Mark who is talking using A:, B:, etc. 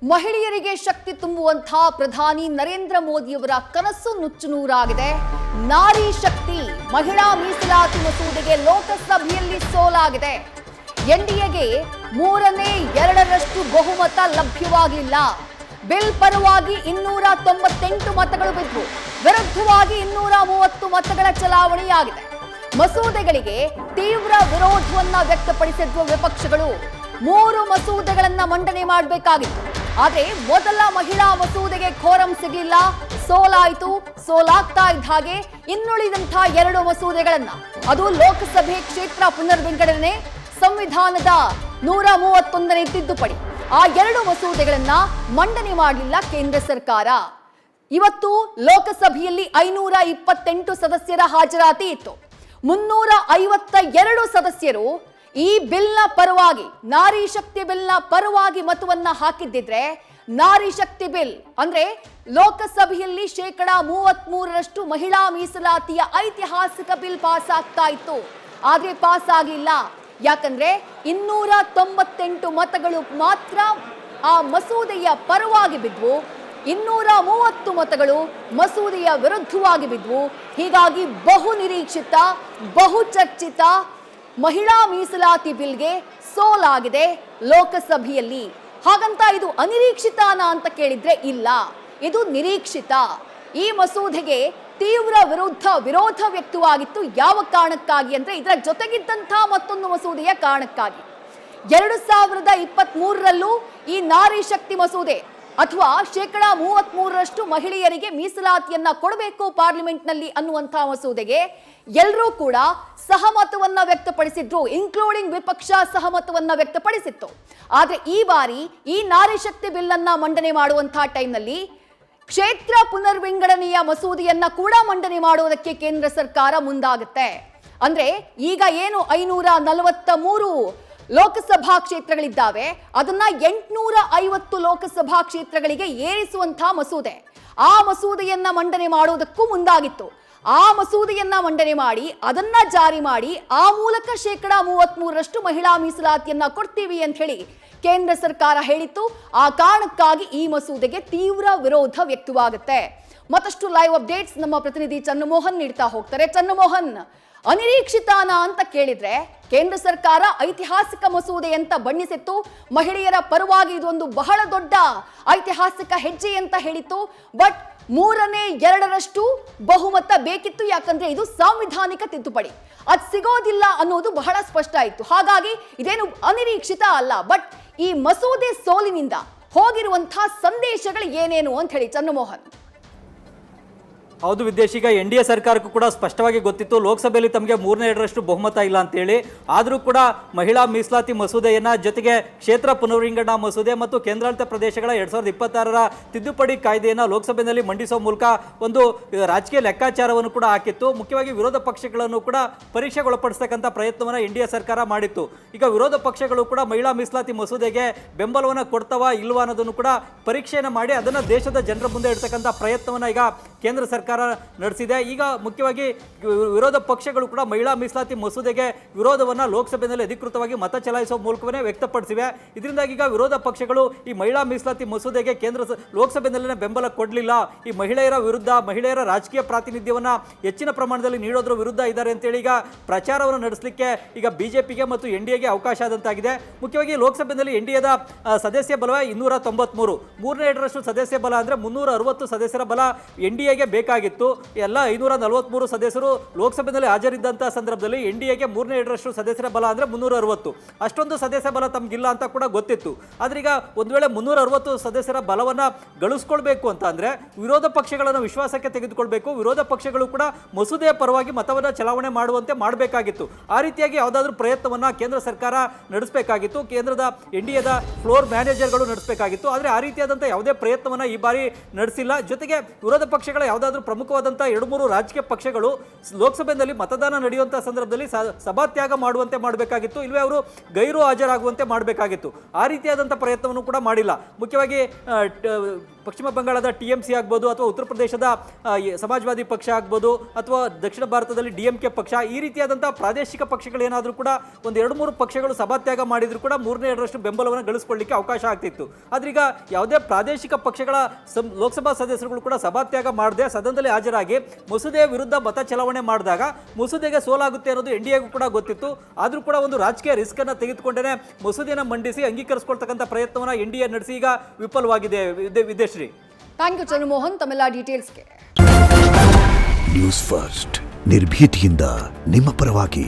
A: ಮಹಿಳೆಯರಿಗೆ ಶಕ್ತಿ ತುಂಬುವಂತಹ ಪ್ರಧಾನಿ ನರೇಂದ್ರ ಮೋದಿಯವರ ಕನಸು ನುಚ್ಚುನೂರಾಗಿದೆ. ನಾರಿ ಶಕ್ತಿ ಮಹಿಳಾ ಮೀಸಲಾತಿ ಮಸೂದೆಗೆ ಲೋಕಸಭೆಯಲ್ಲಿ ಸೋಲಾಗಿದೆ. ಎನ್ಡಿಎಗೆ 2/3 ಬಹುಮತ ಲಭ್ಯವಾಗಿಲ್ಲ. ಬಿಲ್ ಪರವಾಗಿ 298 ಮತಗಳು ಬಿದ್ದು ವಿರುದ್ಧವಾಗಿ 230 ಮತಗಳ ಚಲಾವಣೆಯಾಗಿದೆ. ಮಸೂದೆಗಳಿಗೆ ತೀವ್ರ ವಿರೋಧವನ್ನ ವ್ಯಕ್ತಪಡಿಸಿದ್ವು ವಿಪಕ್ಷಗಳು. 3 ಮಸೂದೆಗಳನ್ನ ಮಂಡನೆ ಮಾಡಬೇಕಾಗಿತ್ತು. ಆದ್ರೆ ಮೊದಲ ಮಹಿಳಾ ಮಸೂದೆಗೆ ಕೋರಂ ಸಿಗಲಿಲ್ಲ, ಸೋಲಾಯಿತು. ಸೋಲಾಗ್ತಾ ಇದ್ದ ಹಾಗೆ ಇನ್ನುಳಿದಂಥ 2 ಮಸೂದೆಗಳನ್ನ, ಅದು ಲೋಕಸಭೆ ಕ್ಷೇತ್ರ ಪುನರ್ವಿಂಗಡಣೆ, ಸಂವಿಧಾನದ 131ನೇ ತಿದ್ದುಪಡಿ, ಆ 2 ಮಸೂದೆಗಳನ್ನ ಮಂಡನೆ ಮಾಡಲಿಲ್ಲ ಕೇಂದ್ರ ಸರ್ಕಾರ. ಇವತ್ತು ಲೋಕಸಭೆಯಲ್ಲಿ 528 ಸದಸ್ಯರ ಹಾಜರಾತಿ ಇತ್ತು. 352 ಸದಸ್ಯರು ಈ ಬಿಲ್ನ ಪರವಾಗಿ, ನಾರಿ ಶಕ್ತಿ ಬಿಲ್ನ ಪರವಾಗಿ ಮತವನ್ನ ಹಾಕಿದ್ದಿದ್ರೆ ನಾರಿ ಶಕ್ತಿ ಬಿಲ್ ಅಂದ್ರೆ ಲೋಕಸಭೆಯಲ್ಲಿ 33% ಮಹಿಳಾ ಮೀಸಲಾತಿಯ ಐತಿಹಾಸಿಕ ಬಿಲ್ ಪಾಸ್ ಆಗ್ತಾ ಇತ್ತು. ಆದ್ರೆ ಪಾಸ್ ಆಗಲಿಲ್ಲ. ಯಾಕಂದ್ರೆ 298 ಮತಗಳು ಮಾತ್ರ ಆ ಮಸೂದೆಯ ಪರವಾಗಿ ಬಿದ್ವು, 230 ಮತಗಳು ಮಸೂದೆಯ ವಿರುದ್ಧವಾಗಿ ಬಿದ್ವು. ಹೀಗಾಗಿ ಬಹು ನಿರೀಕ್ಷಿತ, ಬಹು ಚರ್ಚಿತ ಮಹಿಳಾ ಮೀಸಲಾತಿ ಬಿಲ್ಗೆ ಸೋಲಾಗಿದೆ ಲೋಕಸಭೆಯಲ್ಲಿ. ಹಾಗಂತ ಇದು ಅನಿರೀಕ್ಷಿತನಾ ಅಂತ ಕೇಳಿದ್ರೆ ಇಲ್ಲ, ಇದು ನಿರೀಕ್ಷಿತ. ಈ ಮಸೂದೆಗೆ ತೀವ್ರ ವಿರೋಧ ವ್ಯಕ್ತವಾಗಿತ್ತು. ಯಾವ ಕಾರಣಕ್ಕಾಗಿ ಅಂದ್ರೆ ಇದರ ಜೊತೆಗಿದ್ದಂಥ ಮತ್ತೊಂದು ಮಸೂದೆಯ ಕಾರಣಕ್ಕಾಗಿ. 2023ರಲ್ಲೂ ಈ ನಾರಿ ಶಕ್ತಿ ಮಸೂದೆ ಅಥವಾ 33% ಮಹಿಳೆಯರಿಗೆ ಮೀಸಲಾತಿಯನ್ನ ಕೊಡಬೇಕು ಪಾರ್ಲಿಮೆಂಟ್ನಲ್ಲಿ ಅನ್ನುವಂತಹ ಮಸೂದೆಗೆ ಎಲ್ಲರೂ ಕೂಡ ಸಹಮತವನ್ನ ವ್ಯಕ್ತಪಡಿಸಿದ್ರು, ಇನ್ಕ್ಲೂಡಿಂಗ್ ವಿಪಕ್ಷ ಸಹಮತವನ್ನ ವ್ಯಕ್ತಪಡಿಸಿತ್ತು. ಆದ್ರೆ ಈ ಬಾರಿ ಈ ನಾರಿ ಶಕ್ತಿ ಬಿಲ್ ಅನ್ನ ಮಂಡನೆ ಮಾಡುವಂತಹ ಟೈಮ್ನಲ್ಲಿ ಕ್ಷೇತ್ರ ಪುನರ್ವಿಂಗಡಣೆಯ ಮಸೂದೆಯನ್ನ ಕೂಡ ಮಂಡನೆ ಮಾಡುವುದಕ್ಕೆ ಕೇಂದ್ರ ಸರ್ಕಾರ ಮುಂದಾಗುತ್ತೆ. ಅಂದ್ರೆ ಈಗ ಏನು 543 ಲೋಕಸಭಾ ಕ್ಷೇತ್ರಗಳಿದ್ದಾವೆ, ಅದನ್ನ 850 ಲೋಕಸಭಾ ಕ್ಷೇತ್ರಗಳಿಗೆ ಏರಿಸುವಂತಹ ಮಸೂದೆ, ಆ ಮಸೂದೆಯನ್ನ ಮಂಡನೆ ಮಾಡುವುದಕ್ಕೂ ಮುಂದಾಗಿತ್ತು. ಆ ಮಸೂದೆಯನ್ನ ಮಂಡನೆ ಮಾಡಿ ಅದನ್ನ ಜಾರಿ ಮಾಡಿ ಆ ಮೂಲಕ 33% ಮಹಿಳಾ ಮೀಸಲಾತಿಯನ್ನ ಕೊಡ್ತೀವಿ ಅಂತ ಹೇಳಿ ಕೇಂದ್ರ ಸರ್ಕಾರ ಹೇಳಿತ್ತು. ಆ ಕಾರಣಕ್ಕಾಗಿ ಈ ಮಸೂದೆಗೆ ತೀವ್ರ ವಿರೋಧ ವ್ಯಕ್ತವಾಗುತ್ತೆ. ಮತ್ತಷ್ಟು ಲೈವ್ ಅಪ್ಡೇಟ್ಸ್ ನಮ್ಮ ಪ್ರತಿನಿಧಿ ಚನ್ನಮೋಹನ್ ನೀಡ್ತಾ ಹೋಗ್ತಾರೆ. ಚನ್ನಮೋಹನ್, ಅನಿರೀಕ್ಷಿತಾನ ಅಂತ ಕೇಳಿದ್ರೆ ಕೇಂದ್ರ ಸರ್ಕಾರ ಐತಿಹಾಸಿಕ ಮಸೂದೆ ಅಂತ ಬಣ್ಣಿಸಿತ್ತು. ಮಹಿಳೆಯರ ಪರವಾಗಿ ಇದೊಂದು ಬಹಳ ದೊಡ್ಡ ಐತಿಹಾಸಿಕ ಹೆಜ್ಜೆ ಅಂತ ಹೇಳಿತ್ತು. ಬಟ್ 2/3 ಬಹುಮತ ಬೇಕಿತ್ತು. ಯಾಕಂದ್ರೆ ಇದು ಸಾಂವಿಧಾನಿಕ ತಿದ್ದುಪಡಿ, ಅದು ಸಿಗೋದಿಲ್ಲ ಅನ್ನೋದು ಬಹಳ ಸ್ಪಷ್ಟ ಆಯಿತು. ಹಾಗಾಗಿ ಇದೇನು ಅನಿರೀಕ್ಷಿತ ಅಲ್ಲ. ಬಟ್ ಈ ಮಸೂದೆ ಸೋಲಿನಿಂದ ಹೋಗಿರುವಂತಹ ಸಂದೇಶಗಳು ಏನೇನು ಅಂತ ಹೇಳಿ ಚನ್ನಮೋಹನ್.
B: ಹೌದು ವಿದೇಶ್, ಈಗ ಎನ್ಡಿಎ ಸರ್ಕಾರಕ್ಕೂ ಕೂಡ ಸ್ಪಷ್ಟವಾಗಿ ಗೊತ್ತಿತ್ತು ಲೋಕಸಭೆಯಲ್ಲಿ ತಮಗೆ 3/2 ಬಹುಮತ ಇಲ್ಲ ಅಂತೇಳಿ. ಆದರೂ ಕೂಡ ಮಹಿಳಾ ಮೀಸಲಾತಿ ಮಸೂದೆಯನ್ನ, ಜೊತೆಗೆ ಕ್ಷೇತ್ರ ಪುನರ್ವಿಂಗಡಣಾ ಮಸೂದೆ ಮತ್ತು ಕೇಂದ್ರಾಡಳಿತ ಪ್ರದೇಶಗಳ 2026ರ ತಿದ್ದುಪಡಿ ಕಾಯ್ದೆಯನ್ನು ಲೋಕಸಭೆಯಲ್ಲಿ ಮಂಡಿಸುವ ಮೂಲಕ ಒಂದು ರಾಜಕೀಯ ಲೆಕ್ಕಾಚಾರವನ್ನು ಕೂಡ ಹಾಕಿತ್ತು. ಮುಖ್ಯವಾಗಿ ವಿರೋಧ ಪಕ್ಷಗಳನ್ನು ಕೂಡ ಪರೀಕ್ಷೆಗೊಳಪಡಿಸತಕ್ಕಂಥ ಪ್ರಯತ್ನವನ್ನು ಎನ್ಡಿಎ ಸರ್ಕಾರ ಮಾಡಿತ್ತು. ಈಗ ವಿರೋಧ ಪಕ್ಷಗಳು ಕೂಡ ಮಹಿಳಾ ಮೀಸಲಾತಿ ಮಸೂದೆಗೆ ಬೆಂಬಲವನ್ನು ಕೊಡ್ತವಾ ಇಲ್ವಾ ಅನ್ನೋದನ್ನು ಕೂಡ ಪರೀಕ್ಷೆಯನ್ನು ಮಾಡಿ ಅದನ್ನು ದೇಶದ ಜನರ ಮುಂದೆ ಇಡ್ತಕ್ಕಂಥ ಪ್ರಯತ್ನವನ್ನು ಈಗ ಕೇಂದ್ರ ಸರ್ಕಾರ ನಡೆಸಿದೆ. ಈಗ ಮುಖ್ಯವಾಗಿ ವಿರೋಧ ಪಕ್ಷಗಳು ಕೂಡ ಮಹಿಳಾ ಮೀಸಲಾತಿ ಮಸೂದೆಗೆ ವಿರೋಧವನ್ನು ಲೋಕಸಭೆಯಲ್ಲಿ ಅಧಿಕೃತವಾಗಿ ಮತ ಚಲಾಯಿಸುವ ಮೂಲಕವೇ ವ್ಯಕ್ತಪಡಿಸಿವೆ. ಇದರಿಂದಾಗಿ ಈಗ ವಿರೋಧ ಪಕ್ಷಗಳು ಈ ಮಹಿಳಾ ಮೀಸಲಾತಿ ಮಸೂದೆಗೆ ಲೋಕಸಭೆಯಲ್ಲೇ ಬೆಂಬಲ ಕೊಡಲಿಲ್ಲ, ಈ ಮಹಿಳೆಯರ ವಿರುದ್ಧ, ಮಹಿಳೆಯರ ರಾಜಕೀಯ ಪ್ರಾತಿನಿಧ್ಯವನ್ನು ಹೆಚ್ಚಿನ ಪ್ರಮಾಣದಲ್ಲಿ ನೀಡೋದ್ರ ವಿರುದ್ಧ ಇದ್ದಾರೆ ಅಂತೇಳಿ ಈಗ ಪ್ರಚಾರವನ್ನು ನಡೆಸಲಿಕ್ಕೆ ಈಗ ಬಿಜೆಪಿಗೆ ಮತ್ತು ಎನ್ಡಿಎಗೆ ಅವಕಾಶ ಆದಂತಾಗಿದೆ. ಮುಖ್ಯವಾಗಿ ಲೋಕಸಭೆಯಲ್ಲಿ ಎನ್ಡಿಎದ ಸದಸ್ಯ ಬಲ 293, 3/2 ಸದಸ್ಯ ಬಲ ಅಂದರೆ 360 ಸದಸ್ಯರ ಬಲ ಎನ್ಡಿಎಗೆ ಬೇಕಾಗಿತ್ತು. ಎಲ್ಲ 543 ಸದಸ್ಯರು ಲೋಕಸಭೆಯಲ್ಲಿ ಹಾಜರಿದ್ದಂತಹ ಸಂದರ್ಭದಲ್ಲಿ ಎನ್ಡಿಎಗೆ 3/2 ಸದಸ್ಯರ ಬಲ ಅಂದ್ರೆ 360. ಅಷ್ಟೊಂದು ಸದಸ್ಯ ಬಲ ತಮಗಿಲ್ಲ ಅಂತ ಕೂಡ ಗೊತ್ತಿತ್ತು. ಆದ್ರೆ ಈಗ ಒಂದು ವೇಳೆ 360 ಸದಸ್ಯರ ಬಲವನ್ನ ಗಳಿಸ್ಕೊಳ್ಬೇಕು ಅಂತ ಅಂದ್ರೆ ವಿರೋಧ ಪಕ್ಷಗಳನ್ನು ವಿಶ್ವಾಸಕ್ಕೆ ತೆಗೆದುಕೊಳ್ಬೇಕು. ವಿರೋಧ ಪಕ್ಷಗಳು ಕೂಡ ಮಸೂದೆಯ ಪರವಾಗಿ ಮತವನ್ನ ಚಲಾವಣೆ ಮಾಡುವಂತೆ ಮಾಡಬೇಕಾಗಿತ್ತು. ಆ ರೀತಿಯಾಗಿ ಯಾವುದಾದ್ರೂ ಪ್ರಯತ್ನವನ್ನ ಕೇಂದ್ರ ಸರ್ಕಾರ ನಡೆಸಬೇಕಾಗಿತ್ತು, ಕೇಂದ್ರದ ಎನ್ಡಿಎದ ಫ್ಲೋರ್ ಮ್ಯಾನೇಜರ್ಗಳು ನಡೆಸಬೇಕಾಗಿತ್ತು. ಆದ್ರೆ ಆ ರೀತಿಯಾದಂಥ ಯಾವುದೇ ಪ್ರಯತ್ನವನ್ನ ಈ ಬಾರಿ ನಡೆಸಿಲ್ಲ. ಜೊತೆಗೆ ವಿರೋಧ ಪಕ್ಷಗಳ ಯಾವುದಾದ್ರೂ ಪ್ರಮುಖವಾದಂಥ 2-3 ರಾಜಕೀಯ ಪಕ್ಷಗಳು ಲೋಕಸಭೆಯಲ್ಲಿ ಮತದಾನ ನಡೆಯುವಂತಹ ಸಂದರ್ಭದಲ್ಲಿ ಸಭಾತ್ಯಾಗ ಮಾಡುವಂತೆ ಮಾಡಬೇಕಾಗಿತ್ತು, ಇಲ್ಲವೇ ಅವರು ಗೈರು ಹಾಜರಾಗುವಂತೆ ಮಾಡಬೇಕಾಗಿತ್ತು. ಆ ರೀತಿಯಾದಂಥ ಪ್ರಯತ್ನವನ್ನು ಕೂಡ ಮಾಡಿಲ್ಲ. ಮುಖ್ಯವಾಗಿ ಪಶ್ಚಿಮ ಬಂಗಾಳದ TMC ಆಗ್ಬೋದು ಅಥವಾ ಉತ್ತರ ಪ್ರದೇಶದ ಸಮಾಜವಾದಿ ಪಕ್ಷ ಆಗ್ಬೋದು ಅಥವಾ ದಕ್ಷಿಣ ಭಾರತದಲ್ಲಿ DMK ಪಕ್ಷ, ಈ ರೀತಿಯಾದಂತಹ ಪ್ರಾದೇಶಿಕ ಪಕ್ಷಗಳೇನಾದರೂ ಕೂಡ ಒಂದು 2-3 ಪಕ್ಷಗಳು ಸಭಾತ್ಯಾಗ ಮಾಡಿದ್ರು ಕೂಡ 3/2 ಬೆಂಬಲವನ್ನು ಗಳಿಸಿಕೊಳ್ಳಿಕ್ಕೆ ಅವಕಾಶ ಆಗ್ತಿತ್ತು. ಆದ್ರೀಗ ಯಾವುದೇ ಪ್ರಾದೇಶಿಕ ಪಕ್ಷಗಳ ಲೋಕಸಭಾ ಸದಸ್ಯರುಗಳು ಕೂಡ ಸಭಾತ್ಯಾಗ ಮಾಡದೆ ಸದನದಲ್ಲಿ ಹಾಜರಾಗಿ ಮಸೂದೆಯ ವಿರುದ್ಧ ಮತ ಚಲಾವಣೆ ಮಾಡಿದಾಗ ಮಸೂದೆಗೆ ಸೋಲಾಗುತ್ತೆ ಅನ್ನೋದು NDAಗೂ ಕೂಡ ಗೊತ್ತಿತ್ತು. ಆದ್ರೂ ಕೂಡ ಒಂದು ರಾಜಕೀಯ ರಿಸ್ಕ್ ಅನ್ನ ತೆಗೆದುಕೊಂಡೇ ಮಸೂದೆಯನ್ನು ಮಂಡಿಸಿ ಅಂಗೀಕರಿಸಿಕೊಳ್ತಕ್ಕಂಥ ಪ್ರಯತ್ನವನ್ನ NDA ನಡೆಸಿ ಈಗ ವಿಫಲವಾಗಿದೆ. ವಿದ್ಯಾಶ್ರೀ,
A: ಥ್ಯಾಂಕ್ ಯು ಚಂದ್ರಮೋಹನ್ ತಮ್ಮೆಲ್ಲ ಡೀಟೇಲ್ಸ್ಗೆ.
C: ನ್ಯೂಸ್ ಫಸ್ಟ್ ನಿರ್ಭೀತಿಯಿಂದ ನಿಮ್ಮ ಪರವಾಗಿ.